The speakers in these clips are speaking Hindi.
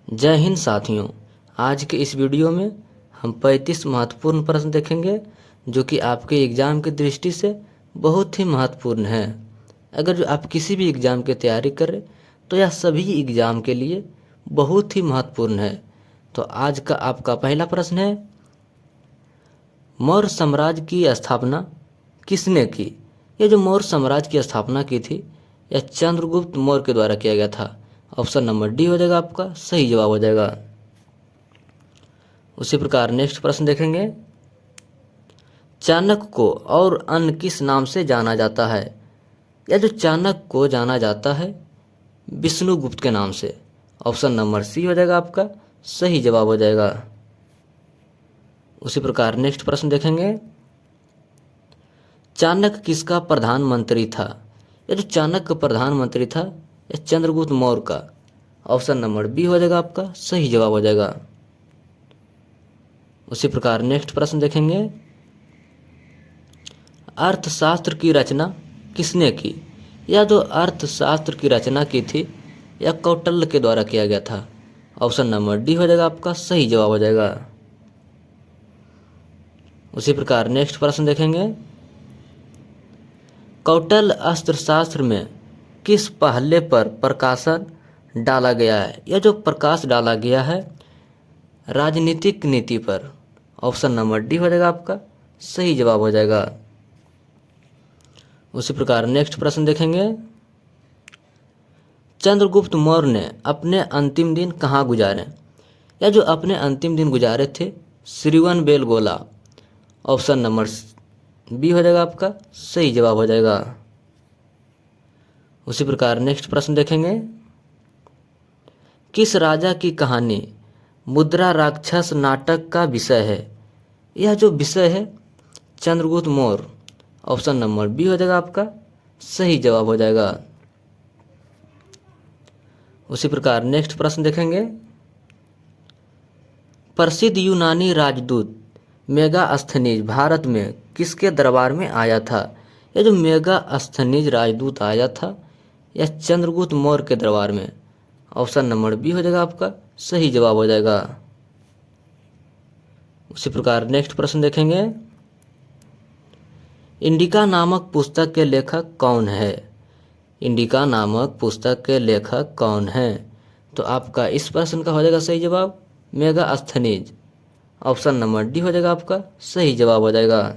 जय हिंद साथियों। आज के इस वीडियो में हम 35 महत्वपूर्ण प्रश्न देखेंगे जो कि आपके एग्ज़ाम की दृष्टि से बहुत ही महत्वपूर्ण है। अगर जो आप किसी भी एग्ज़ाम की तैयारी करें तो यह सभी एग्ज़ाम के लिए बहुत ही महत्वपूर्ण है। तो आज का आपका पहला प्रश्न है, मौर्य साम्राज्य की स्थापना किसने की? यह जो मौर्य साम्राज्य की स्थापना की थी यह चंद्रगुप्त मौर्य के द्वारा किया गया था। ऑप्शन नंबर डी हो जाएगा, आपका सही जवाब हो जाएगा। उसी प्रकार नेक्स्ट प्रश्न देखेंगे, चाणक्य को और अन्य किस नाम से जाना जाता है? यह जो चाणक्य को जाना जाता है विष्णुगुप्त के नाम से। ऑप्शन नंबर सी हो जाएगा, आपका सही जवाब हो जाएगा। उसी प्रकार नेक्स्ट प्रश्न देखेंगे, चाणक्य किसका प्रधानमंत्री था? यह जो चाणक्य प्रधानमंत्री था यह चंद्रगुप्त मौर्य का। ऑप्शन नंबर बी हो जाएगा, आपका सही जवाब हो जाएगा। उसी प्रकार नेक्स्ट प्रश्न देखेंगे, अर्थशास्त्र की रचना किसने की? यह जो अर्थशास्त्र की रचना की थी यह कौटिल्य के द्वारा किया गया था। ऑप्शन नंबर डी हो जाएगा, आपका सही जवाब हो जाएगा। उसी प्रकार नेक्स्ट प्रश्न देखेंगे, कौटिल्य अर्थशास्त्र में किस पहले पर प्रकाशन डाला गया है? यह जो प्रकाश डाला गया है राजनीतिक नीति पर। ऑप्शन नंबर डी हो जाएगा, आपका सही जवाब हो जाएगा। उसी प्रकार नेक्स्ट प्रश्न देखेंगे, चंद्रगुप्त मौर्य ने अपने अंतिम दिन कहाँ गुजारे? यह जो अपने अंतिम दिन गुजारे थे श्रवणबेलगोला। ऑप्शन नंबर बी हो जाएगा, आपका सही जवाब हो जाएगा। उसी प्रकार नेक्स्ट प्रश्न देखेंगे, किस राजा की कहानी मुद्रा राक्षस नाटक का विषय है? यह जो विषय है Chandragupta Maurya. Option number B हो जाएगा, आपका सही जवाब हो जाएगा। उसी प्रकार नेक्स्ट प्रश्न देखेंगे, प्रसिद्ध यूनानी राजदूत मेगास्थनीज भारत में किसके दरबार में आया था? यह जो मेगास्थनीज राजदूत आया था यह चंद्रगुप्त मौर्य के दरबार में। ऑप्शन नंबर बी हो जाएगा, आपका सही जवाब हो जाएगा। उसी प्रकार नेक्स्ट प्रश्न देखेंगे, इंडिका नामक पुस्तक के लेखक कौन है? इंडिका नामक पुस्तक के लेखक कौन है? तो आपका इस प्रश्न का हो जाएगा सही जवाब मेगास्थनीज। ऑप्शन नंबर डी हो जाएगा, आपका सही जवाब हो जाएगा।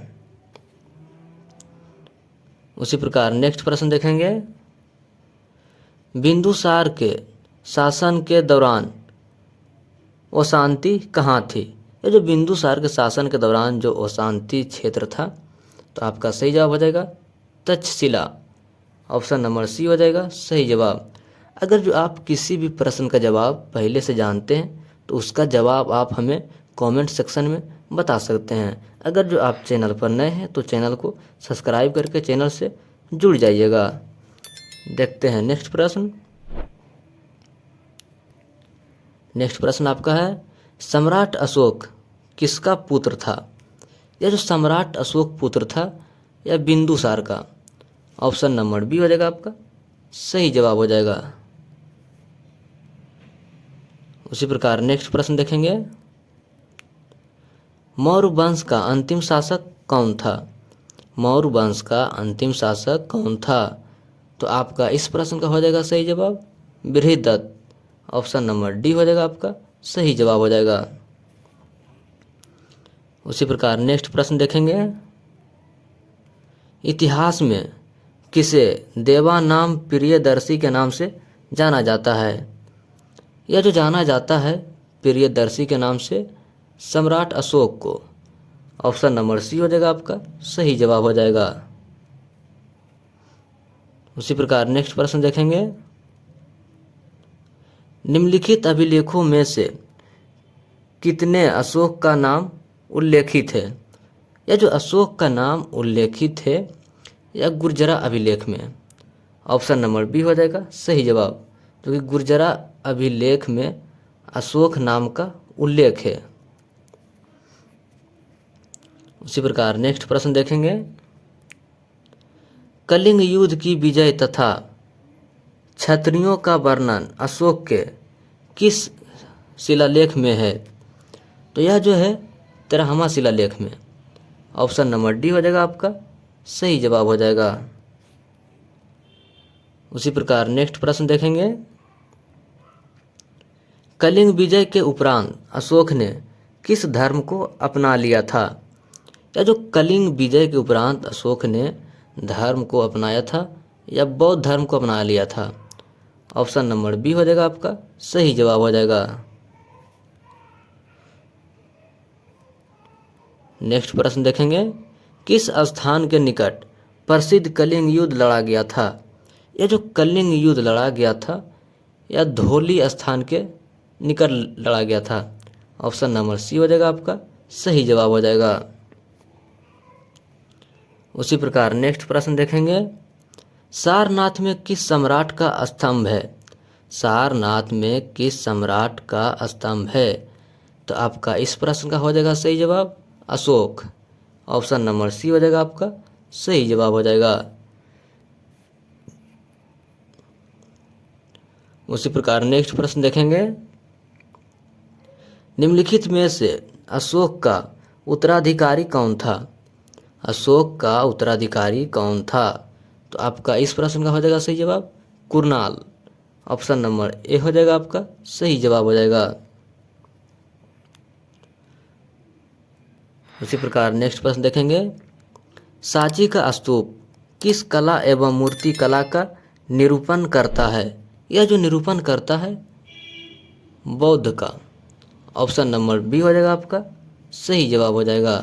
उसी प्रकार नेक्स्ट प्रश्न देखेंगे, बिंदुसार के शासन के दौरान अशांति कहाँ थी? ये जो बिंदुसार के शासन के दौरान जो अशांति क्षेत्र था तो आपका सही जवाब हो जाएगा तक्षशिला। ऑप्शन नंबर सी हो जाएगा सही जवाब। अगर जो आप किसी भी प्रश्न का जवाब पहले से जानते हैं तो उसका जवाब आप हमें कमेंट सेक्शन में बता सकते हैं। अगर जो आप चैनल पर नए हैं तो चैनल को सब्सक्राइब करके चैनल से जुड़ जाइएगा। देखते हैं नेक्स्ट प्रश्न। नेक्स्ट प्रश्न आपका है, सम्राट अशोक किसका पुत्र था? यह जो सम्राट अशोक पुत्र था यह बिंदुसार का। ऑप्शन नंबर बी हो जाएगा, आपका सही जवाब हो जाएगा। उसी प्रकार नेक्स्ट प्रश्न देखेंगे, मौर्य वंश का अंतिम शासक कौन था? मौर्य वंश का अंतिम शासक कौन था? तो आपका इस प्रश्न का हो जाएगा सही जवाब बृहदत्त। ऑप्शन नंबर डी हो जाएगा, आपका सही जवाब हो जाएगा। उसी प्रकार नेक्स्ट प्रश्न देखेंगे, इतिहास में किसे देवानाम प्रियदर्शी के नाम से जाना जाता है? यह जो जाना जाता है प्रियदर्शी के नाम से सम्राट अशोक को। ऑप्शन नंबर सी हो जाएगा, आपका सही जवाब हो जाएगा। उसी प्रकार नेक्स्ट प्रश्न देखेंगे, निम्नलिखित अभिलेखों में से कितने अशोक का नाम उल्लेखित है? यह जो अशोक का नाम उल्लेखित है यह गुर्जरा अभिलेख में। ऑप्शन नंबर बी हो जाएगा सही जवाब, क्योंकि गुर्जरा अभिलेख में अशोक नाम का उल्लेख है। उसी प्रकार नेक्स्ट प्रश्न देखेंगे, कलिंग युद्ध की विजय तथा क्षत्रियों का वर्णन अशोक के किस शिलालेख में है? तो यह जो है 13वां शिलालेख में। ऑप्शन नंबर डी हो जाएगा आपका सही जवाब हो जाएगा। उसी प्रकार नेक्स्ट प्रश्न देखेंगे, कलिंग विजय के उपरांत अशोक ने किस धर्म को अपना लिया था? या जो कलिंग विजय के उपरांत अशोक ने धर्म को अपनाया था या बौद्ध धर्म को अपना लिया था? ऑप्शन नंबर बी हो जाएगा आपका सही जवाब हो जाएगा। नेक्स्ट प्रश्न देखेंगे, किस स्थान के निकट प्रसिद्ध कलिंग युद्ध लड़ा गया था? यह जो कलिंग युद्ध लड़ा गया था या धौली स्थान के निकट लड़ा गया था? ऑप्शन नंबर सी हो जाएगा आपका सही जवाब हो जाएगा। उसी प्रकार नेक्स्ट प्रश्न देखेंगे, सारनाथ में किस सम्राट का स्तंभ है? सारनाथ में किस सम्राट का स्तंभ है? तो आपका इस प्रश्न का हो जाएगा सही जवाब अशोक। ऑप्शन नंबर सी हो जाएगा आपका सही जवाब हो जाएगा। उसी प्रकार नेक्स्ट प्रश्न देखेंगे, निम्नलिखित में से अशोक का उत्तराधिकारी कौन था? अशोक का उत्तराधिकारी कौन था? तो आपका इस प्रश्न का हो जाएगा सही जवाब कुरनाल। ऑप्शन नंबर ए हो जाएगा आपका सही जवाब हो जाएगा। उसी प्रकार नेक्स्ट प्रश्न देखेंगे, सांची का स्तूप किस कला एवं मूर्ति कला का निरूपण करता है? यह जो निरूपण करता है बौद्ध का। ऑप्शन नंबर बी हो जाएगा आपका सही जवाब हो जाएगा।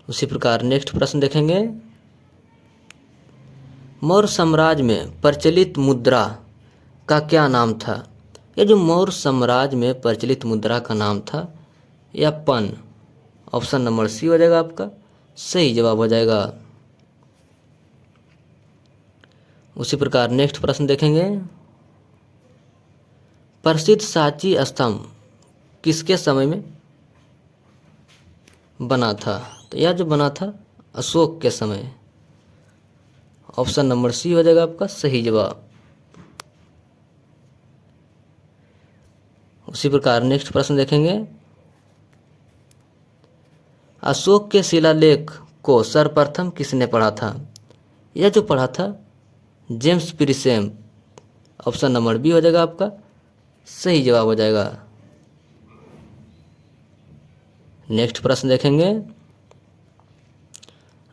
उसी प्रकार नेक्स्ट प्रश्न देखेंगे, मौर्य साम्राज्य में प्रचलित मुद्रा का क्या नाम था? यह जो मौर्य साम्राज्य में प्रचलित मुद्रा का नाम था या पन? ऑप्शन नंबर सी हो जाएगा आपका सही जवाब हो जाएगा। उसी प्रकार नेक्स्ट प्रश्न देखेंगे, प्रसिद्ध सांची स्तंभ किसके समय में बना था? तो यह जो बना था अशोक के समय। ऑप्शन नंबर सी हो जाएगा आपका सही जवाब। उसी प्रकार नेक्स्ट प्रश्न देखेंगे, अशोक के शिलालेख को सर्वप्रथम किसने पढ़ा था? यह जो पढ़ा था जेम्स प्रिसेम। ऑप्शन नंबर बी हो जाएगा आपका सही जवाब हो जाएगा। नेक्स्ट प्रश्न देखेंगे,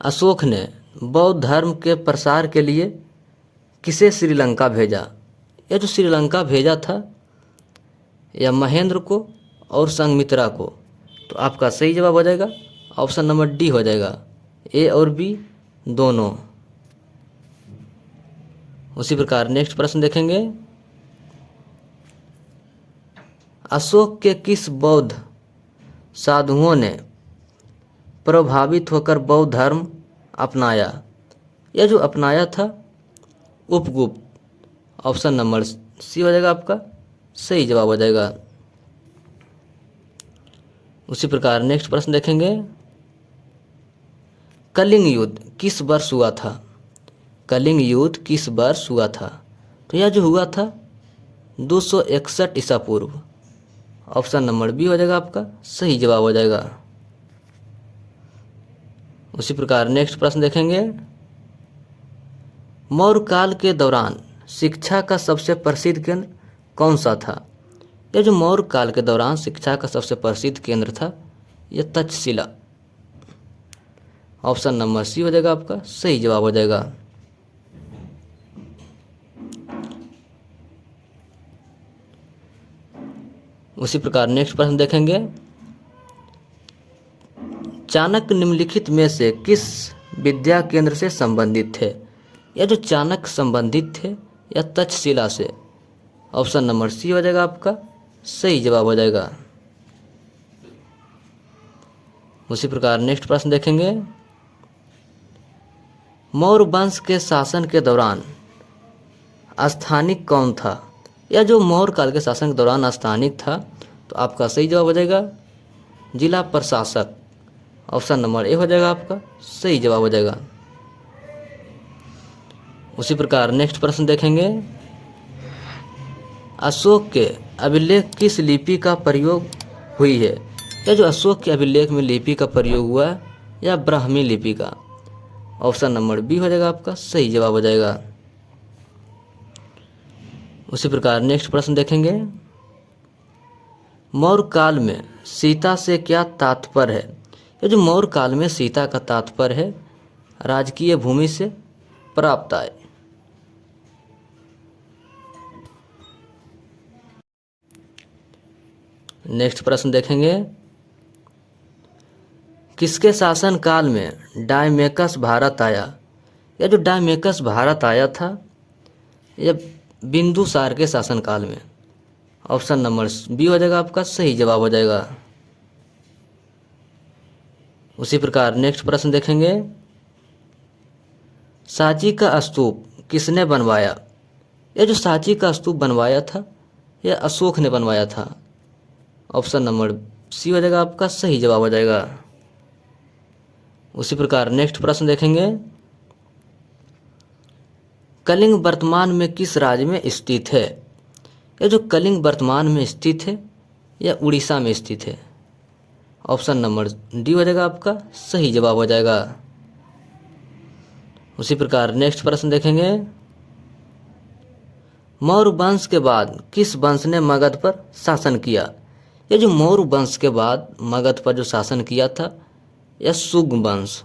अशोक ने बौद्ध धर्म के प्रसार के लिए किसे श्रीलंका भेजा? यह जो श्रीलंका भेजा था या महेंद्र को और संघमित्रा को? तो आपका सही जवाब हो जाएगा ऑप्शन नंबर डी हो जाएगा, ए और बी दोनों। उसी प्रकार नेक्स्ट प्रश्न देखेंगे, अशोक के किस बौद्ध साधुओं ने प्रभावित होकर बौद्ध धर्म अपनाया? यह जो अपनाया था उपगुप्त। ऑप्शन नंबर सी हो जाएगा आपका सही जवाब हो जाएगा। उसी प्रकार नेक्स्ट प्रश्न देखेंगे, कलिंग युद्ध किस वर्ष हुआ था? कलिंग युद्ध किस वर्ष हुआ था? तो यह जो हुआ था 261 ईसा पूर्व। ऑप्शन नंबर बी हो जाएगा आपका सही जवाब हो जाएगा। उसी प्रकार नेक्स्ट प्रश्न देखेंगे, मौर्य काल के दौरान शिक्षा का सबसे प्रसिद्ध केंद्र कौन सा था? यह जो मौर्य काल के दौरान शिक्षा का सबसे प्रसिद्ध केंद्र था यह तक्षशिला। ऑप्शन नंबर सी हो जाएगा आपका सही जवाब हो जाएगा। उसी प्रकार नेक्स्ट प्रश्न देखेंगे, चाणक्य निम्नलिखित में से किस विद्या केंद्र से संबंधित थे? या जो चाणक्य संबंधित थे या तक्षशिला से? ऑप्शन नंबर सी हो जाएगा आपका सही जवाब हो जाएगा। उसी प्रकार नेक्स्ट प्रश्न देखेंगे, मौर्य वंश के शासन के दौरान स्थानिक कौन था? या जो मौर्य काल के शासन के दौरान स्थानिक था? तो आपका सही जवाब हो जाएगा जिला प्रशासक। ऑप्शन नंबर ए हो जाएगा आपका सही जवाब हो जाएगा। उसी प्रकार नेक्स्ट प्रश्न देखेंगे, अशोक के अभिलेख किस लिपि का प्रयोग हुई है? या जो अशोक के अभिलेख में लिपि का प्रयोग हुआ है या ब्राह्मी लिपि का? ऑप्शन नंबर बी हो जाएगा आपका सही जवाब हो जाएगा। उसी प्रकार नेक्स्ट प्रश्न देखेंगे, मौर्य काल में सीता से क्या तात्पर्य है? ये जो मौर्य काल में सीता का तात्पर्य है राजकीय भूमि से प्राप्त आय। नेक्स्ट प्रश्न देखेंगे, किसके शासन काल में डायमेकस भारत आया? यह जो डायमेकस भारत आया था यह बिंदुसार के शासन काल में। ऑप्शन नंबर बी हो जाएगा आपका सही जवाब हो जाएगा। उसी प्रकार नेक्स्ट प्रश्न देखेंगे, सांची का स्तूप किसने बनवाया? यह जो सांची का स्तूप बनवाया था यह अशोक ने बनवाया था। ऑप्शन नंबर सी हो जाएगा आपका सही जवाब हो जाएगा। उसी प्रकार नेक्स्ट प्रश्न देखेंगे, कलिंग वर्तमान में किस राज्य में स्थित है? यह जो कलिंग वर्तमान में स्थित है यह उड़ीसा में स्थित है। ऑप्शन नंबर डी हो जाएगा आपका सही जवाब हो जाएगा। उसी प्रकार नेक्स्ट प्रश्न देखेंगे, मौर्य वंश के बाद किस वंश ने मगध पर शासन किया? यह जो मौर्य वंश के बाद मगध पर जो शासन किया था यह शुंग वंश।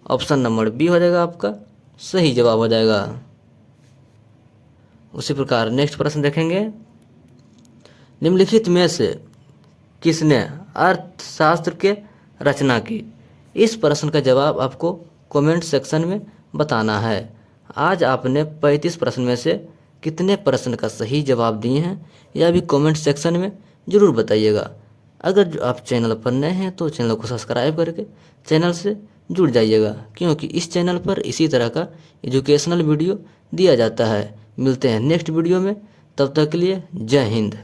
ऑप्शन नंबर बी हो जाएगा आपका सही जवाब हो जाएगा। उसी प्रकार नेक्स्ट प्रश्न देखेंगे, निम्नलिखित में से किसने अर्थशास्त्र के रचना की? इस प्रश्न का जवाब आपको कमेंट सेक्शन में बताना है। आज आपने 35 प्रश्न में से कितने प्रश्न का सही जवाब दिए हैं यह भी कमेंट सेक्शन में ज़रूर बताइएगा। अगर जो आप चैनल पर नए हैं तो चैनल को सब्सक्राइब करके चैनल से जुड़ जाइएगा, क्योंकि इस चैनल पर इसी तरह का एजुकेशनल वीडियो दिया जाता है। मिलते हैं नेक्स्ट वीडियो में, तब तक के लिए जय हिंद।